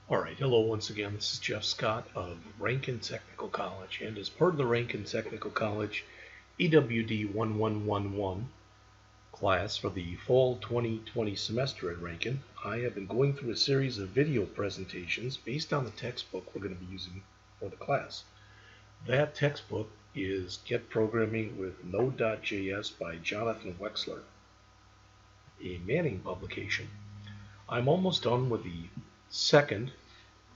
Alright, hello once again. This is Jeff Scott of Rankin Technical College, and as part of the Rankin Technical College AWD1111 class for the fall 2020 semester at Rankin, I have been going through a series of video presentations based on the textbook we're going to be using for the class. That textbook is Get Programming with Node.js by Jonathan Wexler, a Manning publication. I'm almost done with the second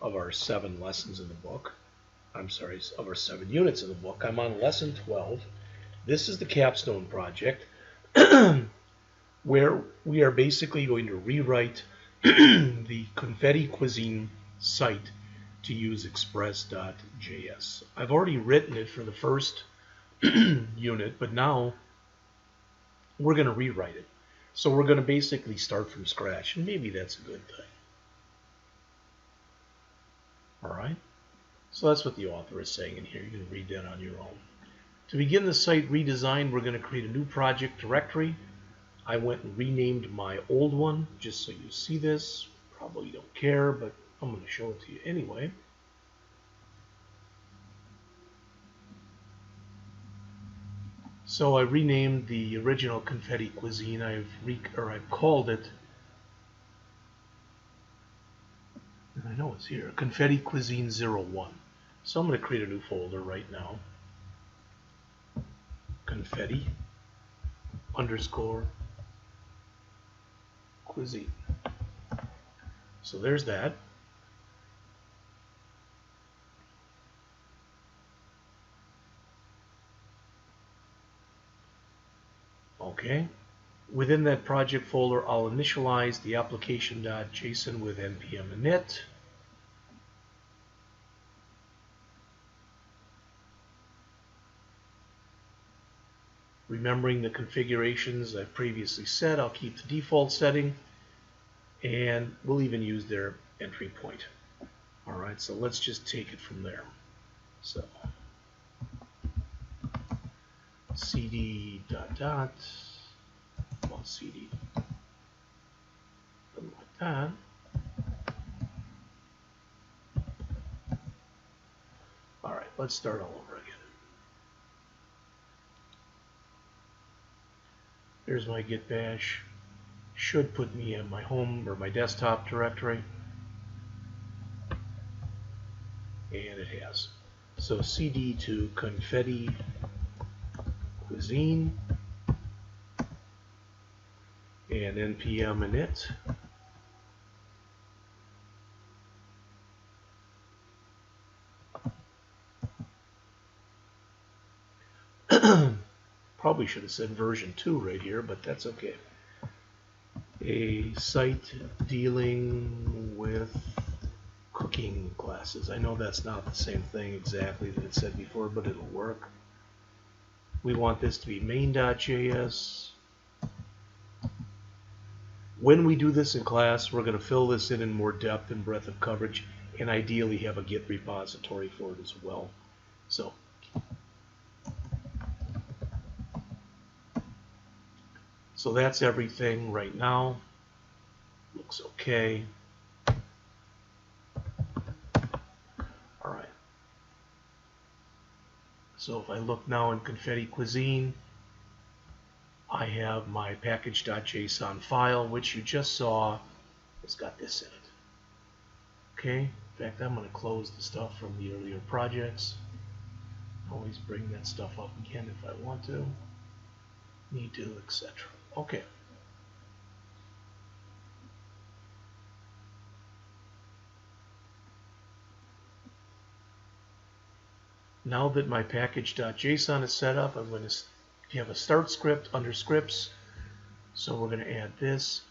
of our 7 lessons in the book. Of our 7 units in the book. I'm on Lesson 12. This is the capstone project where we are basically going to rewrite the Confetti Cuisine site to use express.js. I've already written it for the first unit, but now we're going to rewrite it. So we're going to basically start from scratch, and maybe that's a good thing. Alright, so that's what the author is saying in here. You can read that on your own. To begin the site redesign, we're going to create a new project directory. I went and renamed my old one, just so you see this. Probably don't care, but I'm going to show it to you anyway. So I renamed the original Confetti Cuisine. I've called it, and I know it's here, Confetti Cuisine 01. So I'm going to create a new folder right now. Confetti _ cuisine. So there's that. Okay. Within that project folder, I'll initialize the application.json with npm init. Remembering the configurations I've previously set, I'll keep the default setting, and we'll even use their entry point. Alright, so let's just take it from there. So cd ... well, cd, something like that. Alright, let's start all over again. Here's my git bash. Should put me in my home or my desktop directory. And it has. So cd to Confetti Cuisine and npm init. Probably should have said version 2 right here, but that's okay. A site dealing with cooking classes. I know that's not the same thing exactly that it said before, but it'll work. We want this to be main.js. When we do this in class, we're going to fill this in more depth and breadth of coverage, and ideally have a Git repository for it as well. So that's everything right now. Looks okay. Alright. So if I look now in Confetti Cuisine, I have my package.json file, which you just saw. It's got this in it. Okay. In fact, I'm going to close the stuff from the earlier projects. Always bring that stuff up again if I want to. Need to, etc. Okay. Now that my package.json is set up, I'm going to have a start script under scripts. So we're going to add this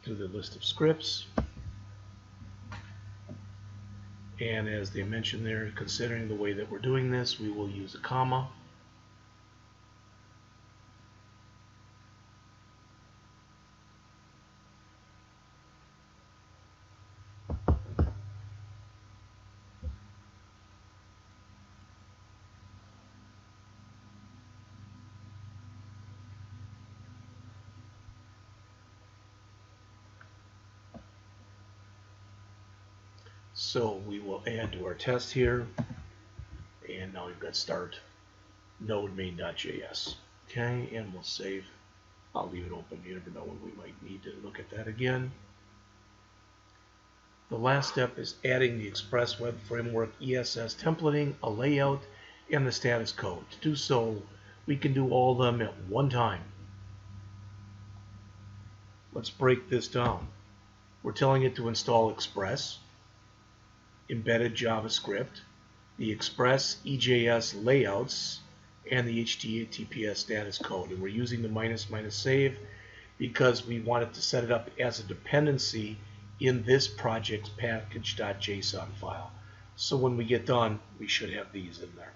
to the list of scripts. And as they mentioned there, considering the way that we're doing this, we will use a comma. So we will add to our test here, and now we've got start node main.js. Okay, and we'll save. I'll leave it open. You never know when we might need to look at that again. The last step is adding the Express Web Framework ESS templating, a layout, and the status code. To do so, we can do all of them at one time. Let's break this down. We're telling it to install Express, embedded JavaScript, the Express EJS layouts, and the HTTPS status code. And we're using the ---- save because we wanted to set it up as a dependency in this project's package.json file. So when we get done, we should have these in there.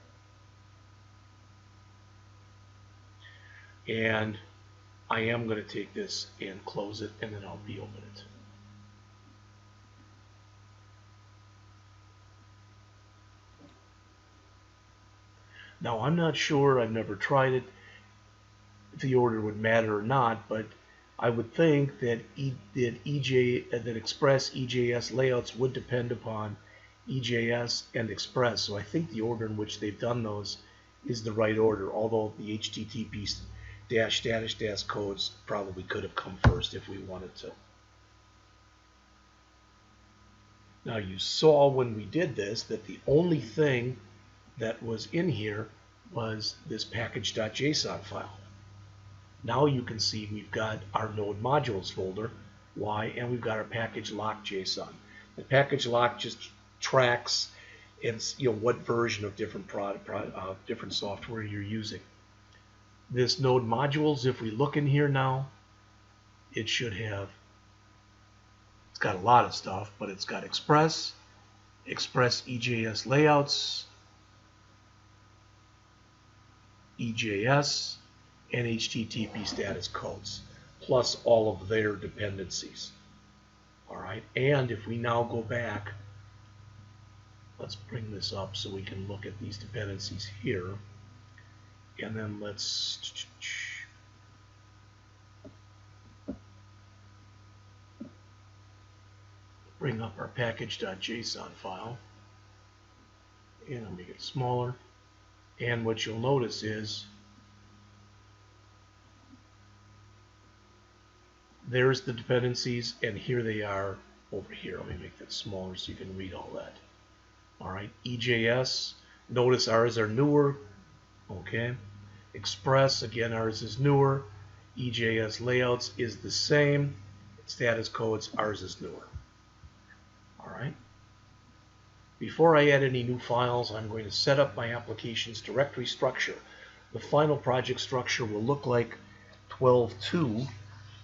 And I am going to take this and close it, and then I'll reopen it. Now I'm not sure, I've never tried it, if the order would matter or not, but I would think that Express EJS layouts would depend upon EJS and Express. So I think the order in which they've done those is the right order, although the HTTP ---- codes probably could have come first if we wanted to. Now you saw when we did this that the only thing that was in here was this package.json file. Now you can see we've got our node modules folder, and we've got our package lock JSON. The package lock just tracks what version of different software you're using. This node modules, if we look in here now, it should have, it's got a lot of stuff, but it's got Express EJS layouts, EJS, and HTTP status codes, plus all of their dependencies. All right, and if we now go back, let's bring this up so we can look at these dependencies here, and then let's bring up our package.json file, and I'll make it smaller. And what you'll notice is there's the dependencies, and here they are over here. Let me make that smaller so you can read all that. All right, EJS, notice ours are newer. Okay, Express, again, ours is newer. EJS layouts is the same. Status codes, ours is newer. All right. Before I add any new files, I'm going to set up my application's directory structure. The final project structure will look like 12.2,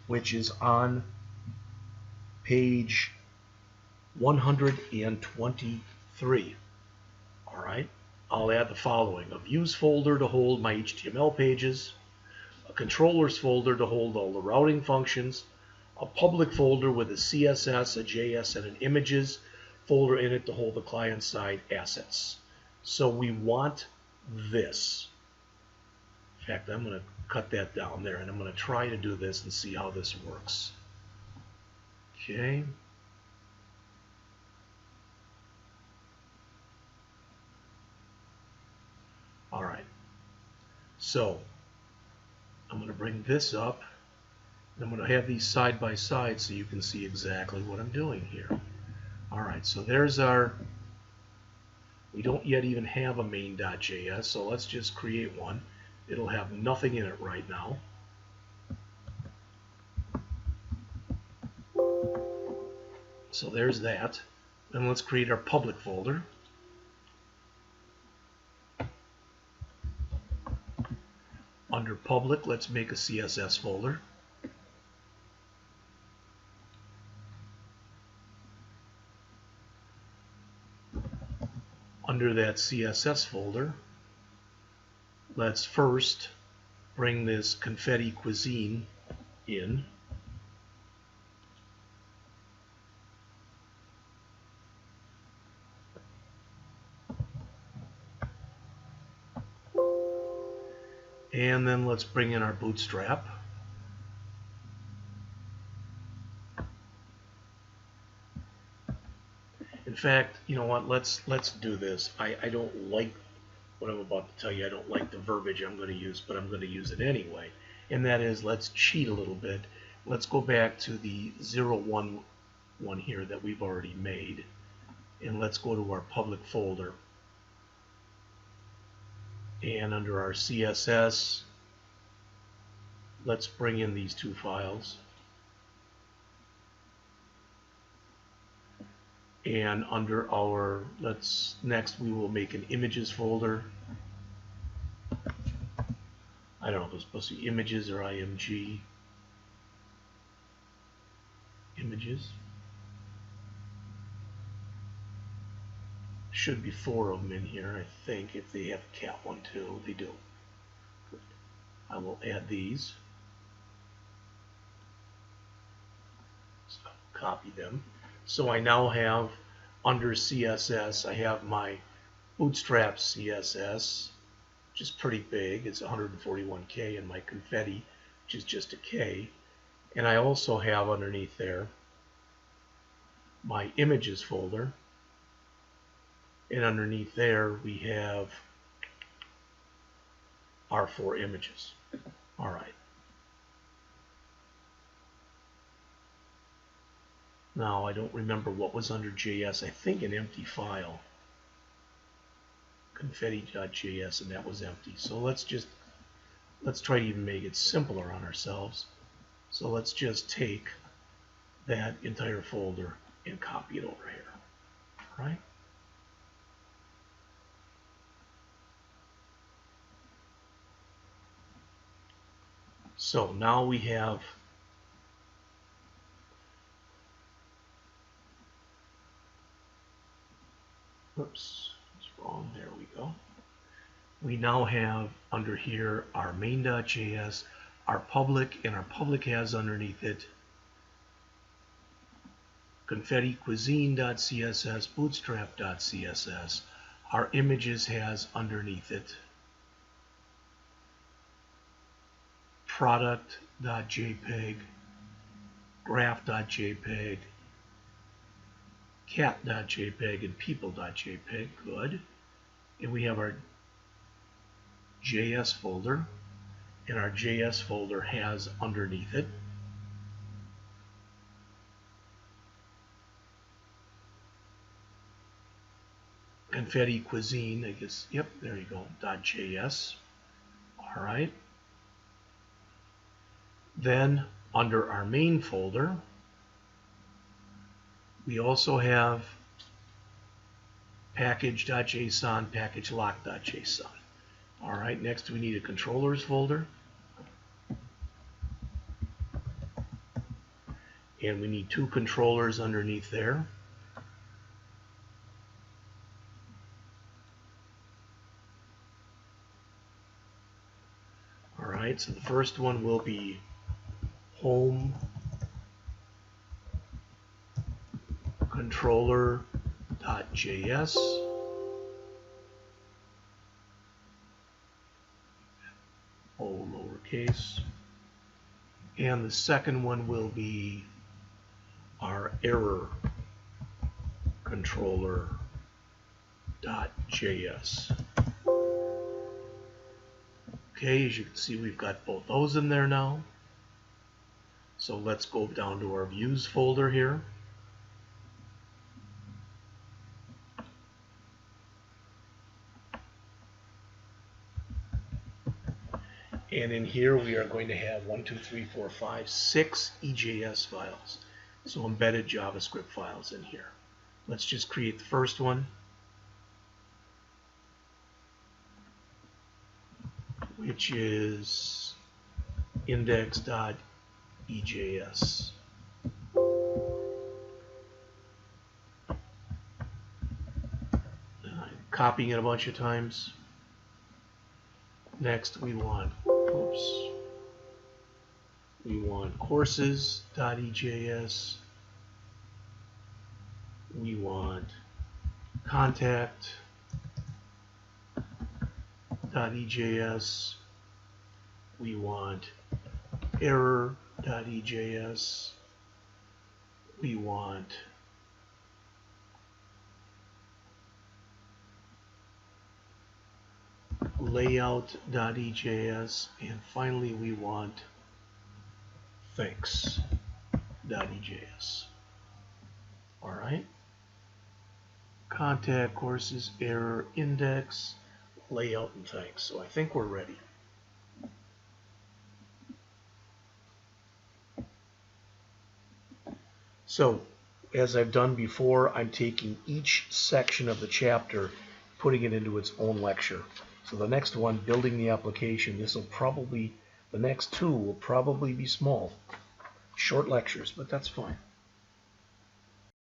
which is on page 123. All right, I'll add the following: a views folder to hold my HTML pages, a controllers folder to hold all the routing functions, a public folder with a CSS, a JS, and an images folder in it to hold the client-side assets. So we want this. In fact, I'm going to cut that down there, and I'm going to try to do this and see how this works. Okay. All right. So I'm going to bring this up, and I'm going to have these side by side so you can see exactly what I'm doing here. All right, so there's our, we don't yet even have a main.js, so let's just create one. It'll have nothing in it right now. So there's that. Then let's create our public folder. Under public, let's make a CSS folder. Under that CSS folder, let's first bring this confetti cuisine in. And then let's bring in our bootstrap. In fact, you know what? Let's do this. I don't like what I'm about to tell you. I don't like the verbiage I'm going to use, but I'm going to use it anyway. And that is, let's cheat a little bit. Let's go back to the 011 here that we've already made, and let's go to our public folder. And under our CSS, let's bring in these two files. And under our, next we will make an images folder. I don't know if it's supposed to be images or img. Images. Should be 4 of them in here, I think, if they have a cat one too. They do. Good. I will add these. So copy them. So I now have, under CSS, I have my Bootstrap CSS, which is pretty big. It's 141K, and my confetti, which is just a K. And I also have underneath there my images folder. And underneath there we have our 4 images. All right. Now I don't remember what was under JS. I think an empty file. Confetti.js, and that was empty. So let's try to even make it simpler on ourselves. So let's just take that entire folder and copy it over here. All right? So now we have oops, it's wrong. There we go. We now have under here our main.js, our public, and our public has underneath it confetti cuisine.css, bootstrap.css. Our images has underneath it product.jpg, graph.jpg, cat.jpg, and people.jpg. Good. And we have our JS folder, and our JS folder has underneath it confetti cuisine, I guess, yep, there you go, .js. All right. Then under our main folder, we also have package.json, package-lock.json. All right, next we need a controllers folder. And we need 2 controllers underneath there. All right, so the first one will be home controller.js. All lowercase. And the second one will be our error controller.js. Okay, as you can see, we've got both those in there now. So let's go down to our views folder here. And in here we are going to have 6 EJS files. So embedded JavaScript files in here. Let's just create the first one, which is index.ejs. I'm copying it a bunch of times. Next we want courses.ejs. We want contact.ejs. We want error.ejs. We want layout.ejs, and finally we want thanks.ejs. Alright. Contact, courses, error, index, layout, and thanks. So I think we're ready. So, as I've done before, I'm taking each section of the chapter, putting it into its own lecture. So the next one, building the application, the next two will probably be small, short lectures, but that's fine.